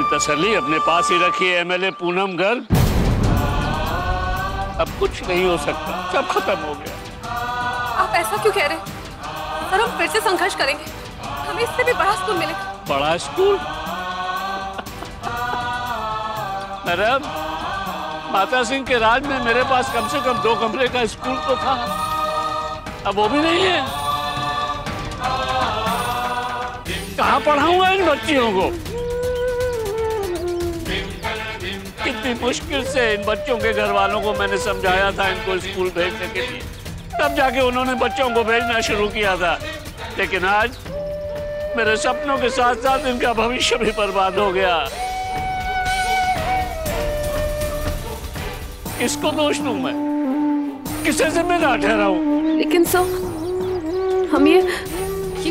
तसल्ली अपने पास ही रखी है एमएलए पूनम गर्ग। अब कुछ नहीं हो सकता, सब खत्म हो गया। आप ऐसा क्यों कह रहे हैं? सर हम फिर से संघर्ष करेंगे, हमें इससे भी बड़ा स्कूल मिलेगा। बड़ा स्कूल? मैडम, माता सिंह के राज में मेरे पास कम से कम 2 कमरे का स्कूल तो था, अब वो भी नहीं है। कहाँ पढ़ाऊंगा इन बच्चियों को? कितनी मुश्किल से इन बच्चों के घर वालों को मैंने समझाया था इनको स्कूल भेजने के लिए, तब जाके उन्होंने बच्चों को भेजना शुरू किया था। लेकिन आज मेरे सपनों के साथ साथ इनका भविष्य भी बर्बाद हो गया। किसको दोष दूं मैं? किसे जिम्मेदार ठहराऊं? लेकिन सर हम ये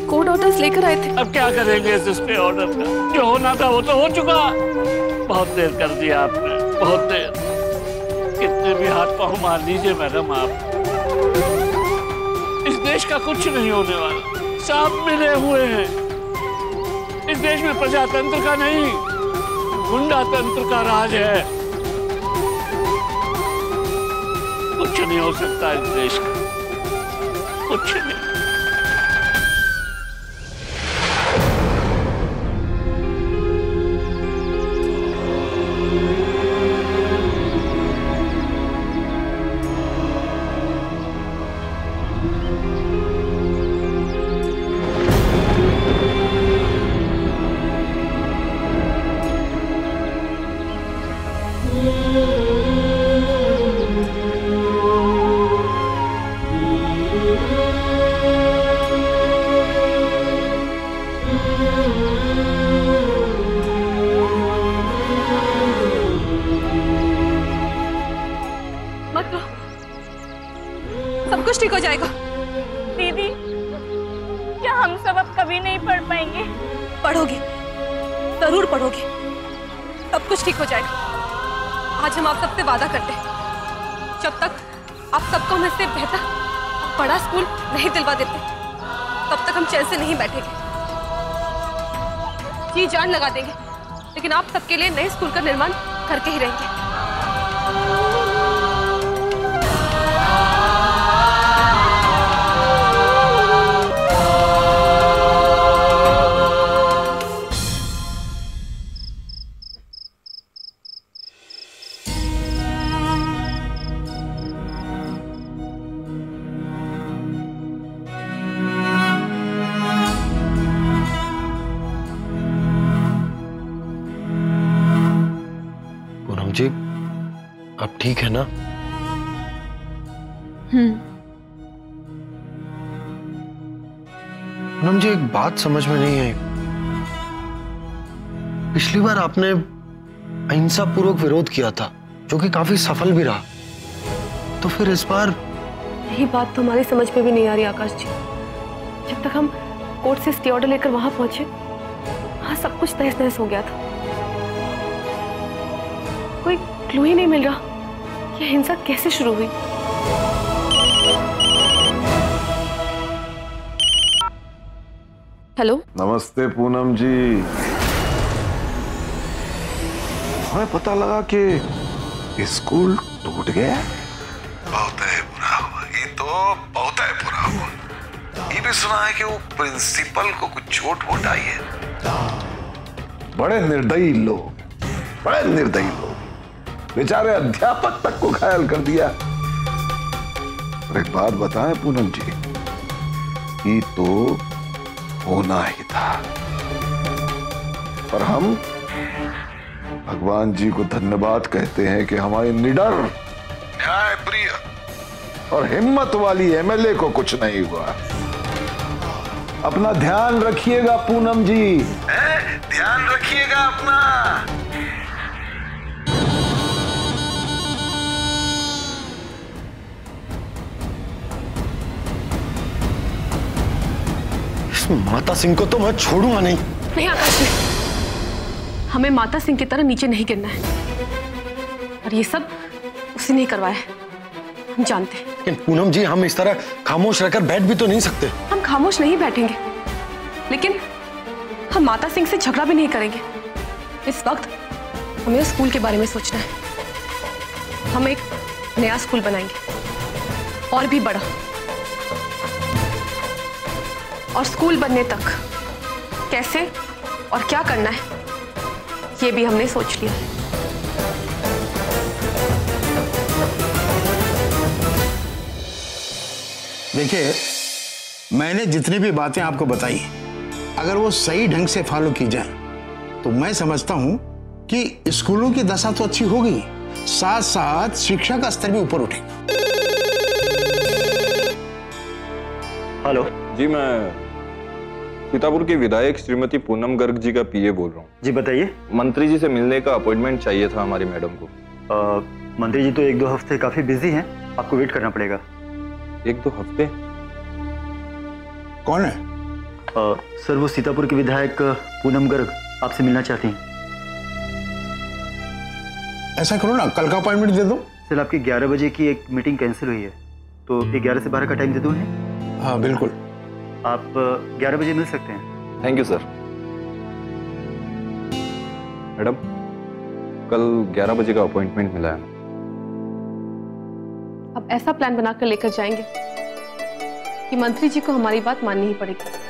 कोर्ट ऑर्डर्स लेकर आए थे। अब क्या करेंगे इस पे ऑर्डर का? जो होना था वो तो हो चुका। बहुत देर कर दिया आपने, बहुत देर। कितने भी हाथ पांव मार लीजिए मैडम आप, इस देश का कुछ नहीं होने वाला। सांप मिले हुए हैं। इस देश में प्रजातंत्र का नहीं, गुंडातंत्र का राज है। कुछ नहीं हो सकता इस देश का, कुछ नहीं। सब कुछ ठीक हो जाएगा। दीदी, क्या हम सब अब कभी नहीं पढ़ पाएंगे? पढ़ोगे, जरूर पढ़ोगे, सब कुछ ठीक हो जाएगा। आज हम आप सबसे वादा करते हैं, जब तक आप सबको हम इससे बेहतर बड़ा स्कूल नहीं दिलवा देते, तब तक हम चैन से नहीं बैठेंगे। जी जान लगा देंगे, लेकिन आप सबके लिए नए स्कूल का निर्माण करके ही रहेंगे। जी, आप ठीक है ना? पूनम जी, एक बात समझ में नहीं आई। पिछली बार आपने अहिंसा पूर्वक विरोध किया था, जो कि काफी सफल भी रहा, तो फिर इस बार? यही बात तो हमारी समझ में भी नहीं आ रही आकाश जी। जब तक हम कोर्ट से स्टे ऑर्डर लेकर वहां पहुंचे, वहां सब कुछ तहस नहस हो गया था। कोई क्लू ही नहीं मिल रहा कि हिंसा कैसे शुरू हुई। हेलो, नमस्ते पूनम जी। हमें पता लगा कि स्कूल टूट गया। बहुत है बुरा हुआ, ये तो बहुत है बुरा हुआ। ये भी सुना है कि वो प्रिंसिपल को कुछ चोट वोट आई है। बड़े निर्दयी लोग, बड़े निर्दयी लोग, बेचारे अध्यापक तक को घायल कर दिया। और एक बात बताएं पूनम जी, ये तो होना ही था। पर हम भगवान जी को धन्यवाद कहते हैं कि हमारी निडर, न्यायप्रिय और हिम्मत वाली एमएलए को कुछ नहीं हुआ। अपना ध्यान रखिएगा पूनम जी। ध्यान रखिएगा अपना। माता सिंह को तो मैं छोड़ूंगा नहीं। नहीं आकाश जी, हमें माता सिंह की तरह नीचे नहीं गिरना है, और ये सब उसने नहीं करवाया है, हम जानते हैं। लेकिन पूनम जी, हम इस तरह खामोश रहकर बैठ भी तो नहीं सकते। हम खामोश नहीं बैठेंगे, लेकिन हम माता सिंह से झगड़ा भी नहीं करेंगे। इस वक्त हमें स्कूल के बारे में सोचना है। हम एक नया स्कूल बनाएंगे और भी बड़ा, और स्कूल बनने तक कैसे और क्या करना है ये भी हमने सोच लिया है। देखिए, मैंने जितनी भी बातें आपको बताई, अगर वो सही ढंग से फॉलो की जाए तो मैं समझता हूं कि स्कूलों की दशा तो अच्छी होगी, साथ साथ शिक्षा का स्तर भी ऊपर उठेगा। हेलो जी, मैं सीतापुर की विधायक श्रीमती पूनम गर्ग जी का पीए बोल रहा हूँ। जी बताइए। मंत्री जी से मिलने का अपॉइंटमेंट चाहिए था हमारी मैडम को। मंत्री जी तो 1-2 हफ्ते काफी बिजी हैं, आपको वेट करना पड़ेगा। 1-2 हफ्ते? कौन है? सर, वो सीतापुर की विधायक पूनम गर्ग आपसे मिलना चाहती हैं। ऐसा करो ना, कल का अपॉइंटमेंट दे दो। सर, आपकी 11 बजे की एक मीटिंग कैंसिल हुई है, तो 11 से 12 का टाइम दे दो उन्हें। हाँ बिल्कुल, आप 11 बजे मिल सकते हैं। Thank you sir. मैडम, कल 11 बजे का अपॉइंटमेंट मिला है। अब ऐसा प्लान बनाकर लेकर जाएंगे कि मंत्री जी को हमारी बात माननी ही पड़ेगी।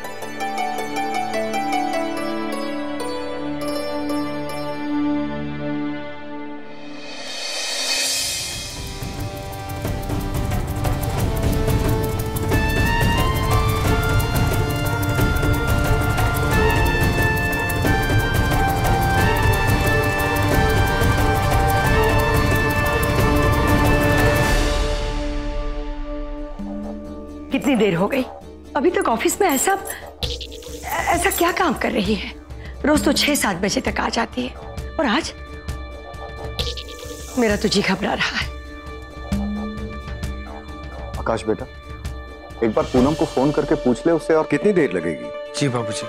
कितनी देर हो गई? अभी तक ऑफिस में ऐसा क्या काम कर रही है? रोज तो 6-7 बजे तक आ जाती है, और आज मेरा तो जी घबरा रहा है। आकाश बेटा, एक बार पूनम को फोन करके पूछ ले उससे, और कितनी देर लगेगी? जी बाबूजी।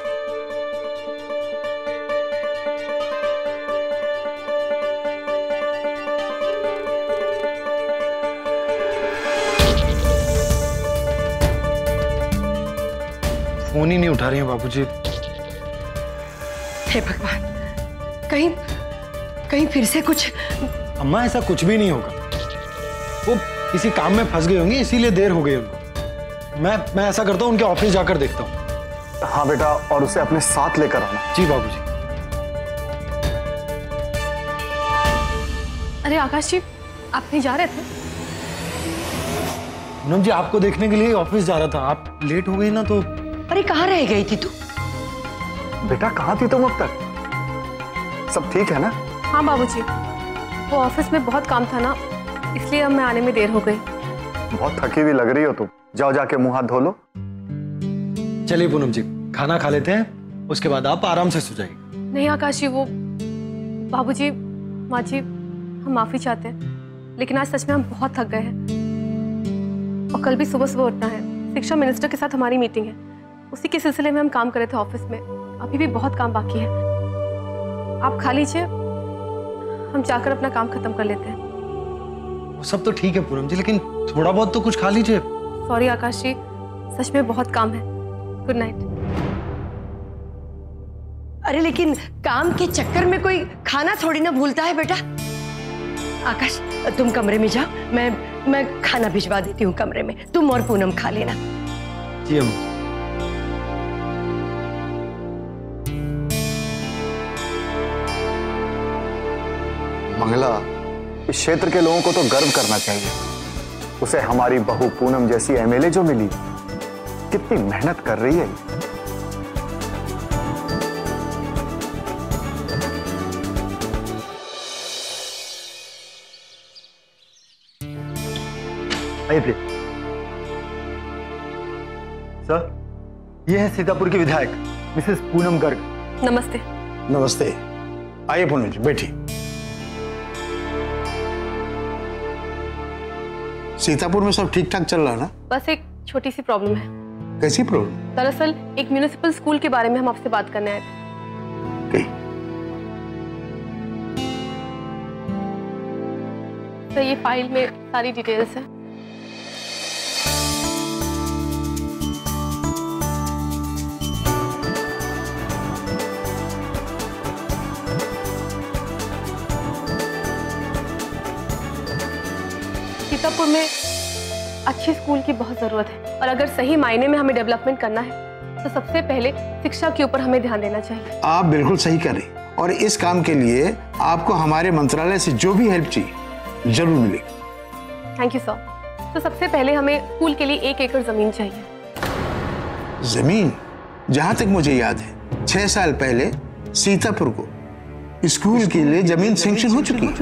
फोन ही नहीं उठा रही हैं बाबूजी। हे भगवान, कहीं फिर से कुछ। अम्मा, ऐसा कुछ भी नहीं होगा। वो किसी काम में फंस गई होंगी, इसीलिए देर हो गई उनको। मैं ऐसा करता हूँ, उनके ऑफिस जाकर देखता हूँ। हाँ बेटा, और उसे अपने साथ लेकर आना। जी बाबूजी। अरे आकाश जी, आप नहीं जा रहे थे? पूनम जी, आपको देखने के लिए ऑफिस जा रहा था। आप लेट हो गई ना तो। अरे कहाँ रह गई थी तू? बेटा कहाँ थी तुम अब तक? सब ठीक है ना? हाँ बाबूजी, वो ऑफिस में बहुत काम था ना, इसलिए अब मैं आने में देर हो गई। बहुत थकी हुई लग रही हो तुम, जाओ जाके मुंह हाथ धो लो। चलिए पूनम जी, खाना खा लेते हैं, उसके बाद आप आराम से सो जाइए। नहीं आकाश जी, वो बाबूजी, माँ जी, हम माफी चाहते हैं, लेकिन आज सच में हम बहुत थक गए हैं, और कल भी सुबह सुबह उठना है। शिक्षा मिनिस्टर के साथ हमारी मीटिंग है, उसी के सिलसिले में हम काम कर रहे थे ऑफिस में। अभी भी बहुत काम बाकी है। आप खा लीजिए, हम जाकर अपना काम खत्म कर लेते हैं। वो सब तो ठीक है पूनम जी, लेकिन थोड़ा बहुत तो कुछ खा लीजिए। सॉरी आकाश जी, सच में बहुत काम है। Good night. अरे लेकिन काम के चक्कर में कोई खाना थोड़ी ना भूलता है बेटा। आकाश, तुम कमरे में जाओ, मैं खाना भिजवा देती हूँ कमरे में, तुम और पूनम खा लेना। जी अम्मा। मंगला, इस क्षेत्र के लोगों को तो गर्व करना चाहिए। उसे हमारी बहू पूनम जैसी एमएलए जो मिली, कितनी मेहनत कर रही है। आइए प्लीज। सर, ये है सीतापुर की विधायक मिसेस पूनम गर्ग। नमस्ते। नमस्ते, आइए पूनम जी, बैठिए। सीतापुर में सब ठीक ठाक चल रहा है ना? बस एक छोटी सी प्रॉब्लम है। कैसी प्रॉब्लम? दरअसल एक म्युनिसिपल स्कूल के बारे में हम आपसे बात करने आए थे। तो ये फाइल में सारी डिटेल्स है। सीतापुर में अच्छे स्कूल की बहुत ज़रूरत है और अगर सही मायने में हमें डेवलपमेंट करना है तो सबसे पहले शिक्षा के ऊपर हमें ध्यान देना चाहिए। आप बिल्कुल सही कर रही और इस काम के लिए आपको हमारे मंत्रालय से जो भी हेल्प चाहिए जरूर मिलेगी। Thank you sir. तो सबसे पहले हमें स्कूल के लिए 1 एकड़ जमीन चाहिए। जमीन? जहां तक मुझे याद है 6 साल पहले सीतापुर को स्कूल के लिए जमीन सैंक्शन हो चुकी है।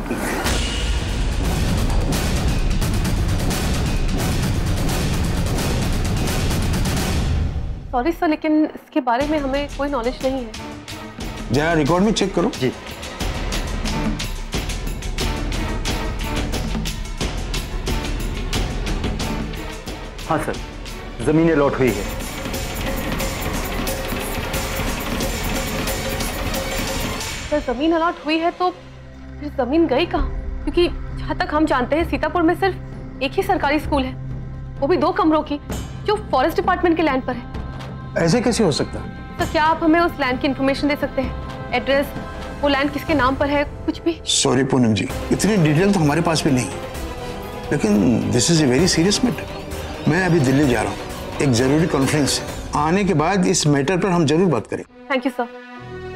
सॉरी सर, लेकिन इसके बारे में हमें कोई नॉलेज नहीं है। जरा रिकॉर्ड में चेक करो। जी। हाँ सर, जमीन अलॉट हुई है। सर जमीन अलॉट हुई है तो फिर जमीन गई कहाँ? क्योंकि जहाँ तक हम जानते हैं सीतापुर में सिर्फ एक ही सरकारी स्कूल है, वो भी 2 कमरों की, जो फॉरेस्ट डिपार्टमेंट के लैंड पर है। ऐसे कैसे हो सकता? तो क्या आप हमें उस लैंड की इंफॉर्मेशन दे सकते हैं? एड्रेस, वो लैंड किसके नाम पर है, कुछ भी? सॉरी पूनम जी, इतनी डिटेल तो हमारे पास भी नहीं है, लेकिन this is a very serious matter. मैं अभी दिल्ली जा रहा हूँ, एक जरूरी कॉन्फ्रेंस है। आने के बाद इस मैटर पर हम जरूर बात करें। थैंक यू सर,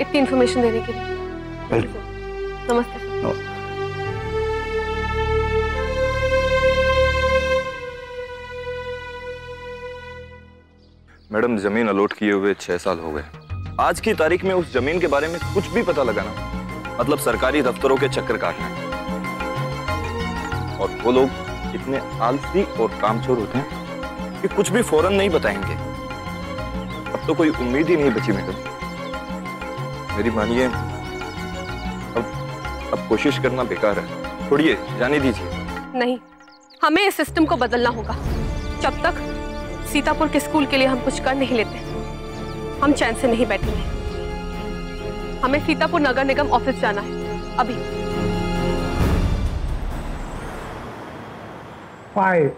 इतनी इंफॉर्मेशन देने के लिए। नमस्ते सर। मैडम, जमीन अलॉट किए हुए 6 साल हो गए। आज की तारीख में उस जमीन के बारे में कुछ भी पता लगाना मतलब सरकारी दफ्तरों के चक्कर काटना। और वो लोग इतने आलसी और कामचोर होते हैं कि कुछ भी फौरन नहीं बताएंगे। अब तो कोई उम्मीद ही नहीं बची मैडम। मेरी मानिए, अब कोशिश करना बेकार है। छोड़िए, जाने दीजिए। नहीं, हमें इस सिस्टम को बदलना होगा। जब तक सीतापुर के स्कूल के लिए हम कुछ कर नहीं लेते, हम चैन से नहीं बैठेंगे। हमें सीतापुर नगर निगम ऑफिस जाना है अभी। 5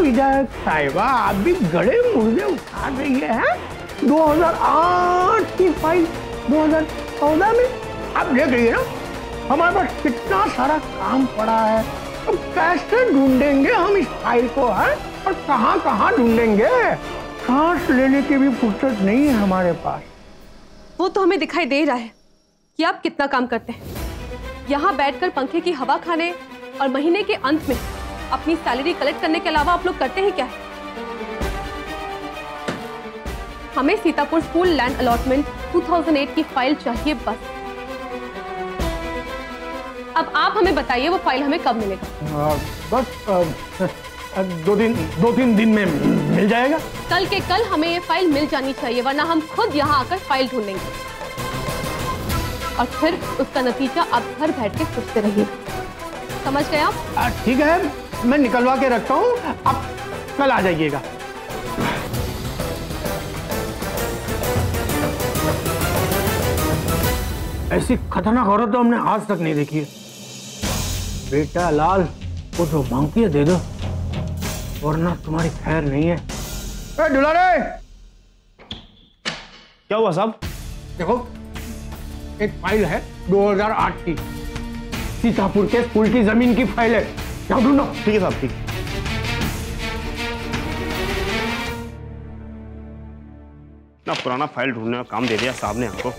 विधायक साहिबा, आप भी गड़े मुर्दे उठा रही है। 2008 की फाइल 2014 में आप देख रही है ना, हमारे पास कितना सारा काम पड़ा है। तो कैसे ढूंढेंगे हम इस फाइल को है, और कहाँ कहाँ ढूंढेंगे? सांस लेने की भी फुर्सत नहीं है हमारे पास। वो तो हमें दिखाई दे रहा है कि आप कितना काम करते हैं। यहाँ बैठकर पंखे की हवा खाने और महीने के अंत में अपनी सैलरी कलेक्ट करने के अलावा आप लोग करते हैं क्या? हमें सीतापुर स्कूल लैंड अलॉटमेंट 2008 की फाइल चाहिए बस। अब आप हमें बताइए वो फाइल हमें कब मिलेगा? बस 2-3 दिन में मिल जाएगा। कल के कल हमें ये फाइल मिल जानी चाहिए, वरना हम खुद यहाँ आकर फाइल ढूंढेंगे और फिर उसका नतीजा आप घर बैठ के सोचते रहिएगा। समझ गए आप? ठीक है, मैं निकलवा के रखता हूँ, आप कल आ जाइएगा। ऐसी खतरनाक औरत तो हमने आज तक नहीं देखी है। बेटा लाल, वो जो मांगती है दे दो, वरना तुम्हारी खैर नहीं है। दुलारे, क्या हुआ साहब? देखो, एक फाइल है 2008 की, सीतापुर के स्कूल की जमीन की फाइल है। जाओ ढूंढो। ठीक है साहब, ठीक। इतना पुराना फाइल ढूंढने का काम दे दिया साहब ने हमको।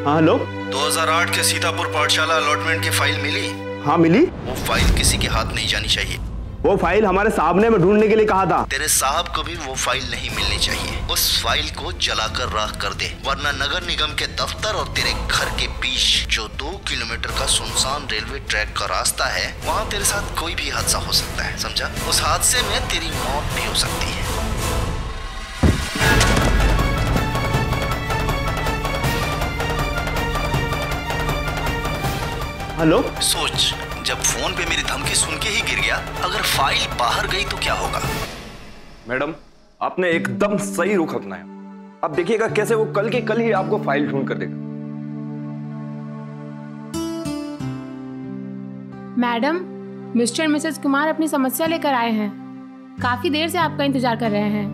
हाँ हेलो। 2008 के सीतापुर पाठशाला अलॉटमेंट की फाइल मिली? हाँ मिली। वो फाइल किसी के हाथ नहीं जानी चाहिए। वो फाइल हमारे साहब ने ढूंढने के लिए कहा था। तेरे साहब को भी वो फाइल नहीं मिलनी चाहिए। उस फाइल को जलाकर राख कर दे, वरना नगर निगम के दफ्तर और तेरे घर के बीच जो 2 किलोमीटर का सुनसान रेलवे ट्रैक का रास्ता है, वहाँ तेरे साथ कोई भी हादसा हो सकता है, समझा? उस हादसे में तेरी मौत भी हो सकती है। हेलो, सोच, जब फोन पे मेरी धमकी सुन के ही गिर गया, अगर फाइल बाहर गई तो क्या होगा? मैडम, आपने एकदम सही रुख अपनाया। अब देखिएगा कैसे वो कल के कल ही आपको फाइल ढूंढ कर देगा। मैडम, मिस्टर मिसेस कुमार अपनी समस्या लेकर आए हैं। काफी देर से आपका इंतजार कर रहे हैं।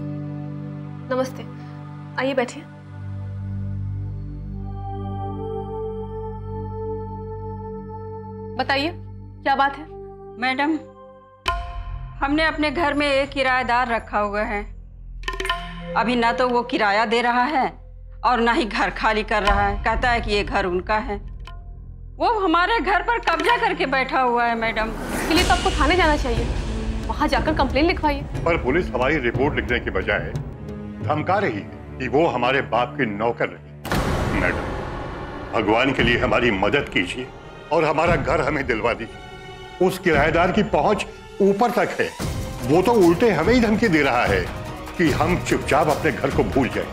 नमस्ते, आइए बैठिए। बताइए क्या बात है? मैडम, हमने अपने घर में एक किराएदार रखा हुआ है। अभी ना तो वो किराया दे रहा है और ना ही घर खाली कर रहा है। कहता है कि ये घर उनका है। वो हमारे घर पर कब्जा करके बैठा हुआ है। मैडम, इसके लिए तो आपको थाने जाना चाहिए, वहां जाकर कंप्लेन लिखवाइए। पर पुलिस हमारी रिपोर्ट लिखने के बजाय धमका रही है कि वो हमारे बाप की नौकर रही। मैडम, भगवान के लिए हमारी मदद कीजिए और हमारा घर हमें दिलवा दीजिए। उस किराएदार की पहुंच ऊपर तक है, वो तो उल्टे हमें ही धमकी दे रहा है कि हम चुपचाप अपने घर को भूल जाएं।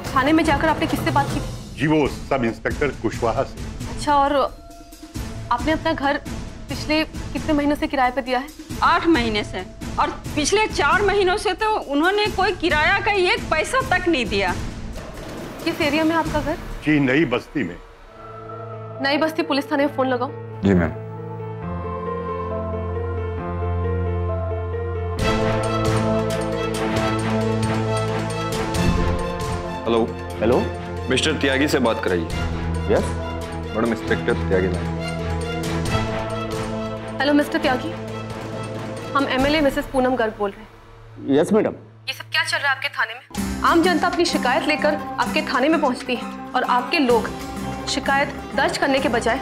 थाने में जाकर आपने किससे बात की? जी वो सब इंस्पेक्टर कुशवाहा से। अच्छा, और आपने अपना घर पिछले कितने महीनों से किराए पर दिया है? 8 महीने से, और पिछले 4 महीनों से तो उन्होंने कोई किराया का 1 पैसा तक नहीं दिया। किस एरिया में आपका घर? जी नई बस्ती में। नई बस्ती पुलिस थाने में फोन लगाओ। जी मैम। हेलो हेलो, मिस्टर त्यागी से बात कराइए। यस मैडम, इंस्पेक्टर त्यागी मैम। हेलो मिस्टर त्यागी, हम एमएलए मिसेस पूनम गर्ग बोल रहे हैं। Yes madam. ये सब क्या चल रहा है आपके थाने में? आम जनता अपनी शिकायत लेकर आपके थाने में पहुंचती है और आपके लोग शिकायत दर्ज करने के बजाय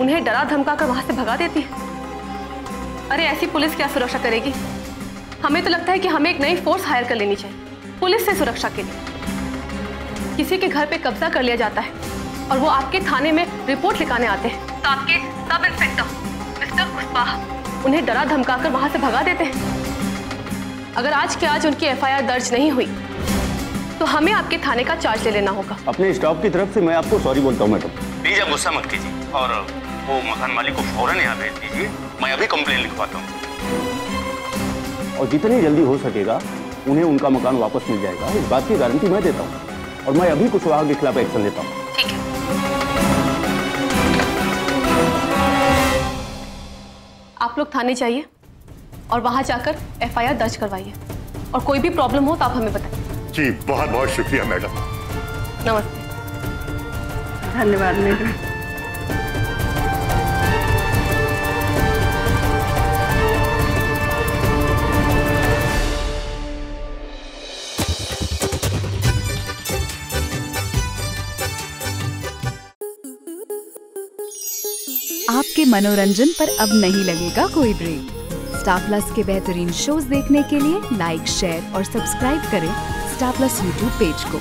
उन्हें डरा धमका कर वहां से भगा देती है। अरे ऐसी पुलिस क्या सुरक्षा करेगी? हमें तो लगता है कि हमें एक नई फोर्स हायर कर लेनी चाहिए पुलिस से सुरक्षा के लिए। किसी के घर पे कब्जा कर लिया जाता है और वो आपके थाने में रिपोर्ट लिखाने आते हैं, तो आपके सब इंस्पेक्टर मिस्टर कुशवाहा उन्हें डरा धमका कर वहां से भगा देते हैं। अगर आज के आज उनकी एफआईआर दर्ज नहीं हुई तो हमें आपके थाने का चार्ज ले लेना होगा। अपने स्टाफ की तरफ से मैं आपको सॉरी बोलता हूँ मैडम। प्लीज आप गुस्सा मत कीजिए और वो मकान मालिक को फौरन यहाँ भेज दीजिए। मैं अभी कंप्लेन लिखवाता हूँ। और जितनी जल्दी हो सकेगा उन्हें उनका मकान वापस मिल जाएगा, इस बात की गारंटी मैं देता हूँ। और मैं अभी कुशवाहा के खिलाफ एक्शन लेता हूँ। ठीक है। आप लोग थाने जाइए और वहां जाकर एफआईआर दर्ज करवाइए, और कोई भी प्रॉब्लम हो तो आप हमें बताइए। जी बहुत बहुत शुक्रिया मैडम। नमस्ते। धन्यवाद मैडम। आपके मनोरंजन पर अब नहीं लगेगा कोई ब्रेक। स्टार प्लस के बेहतरीन शोज देखने के लिए लाइक, शेयर और सब्सक्राइब करें स्टार प्लस यूट्यूब पेज को।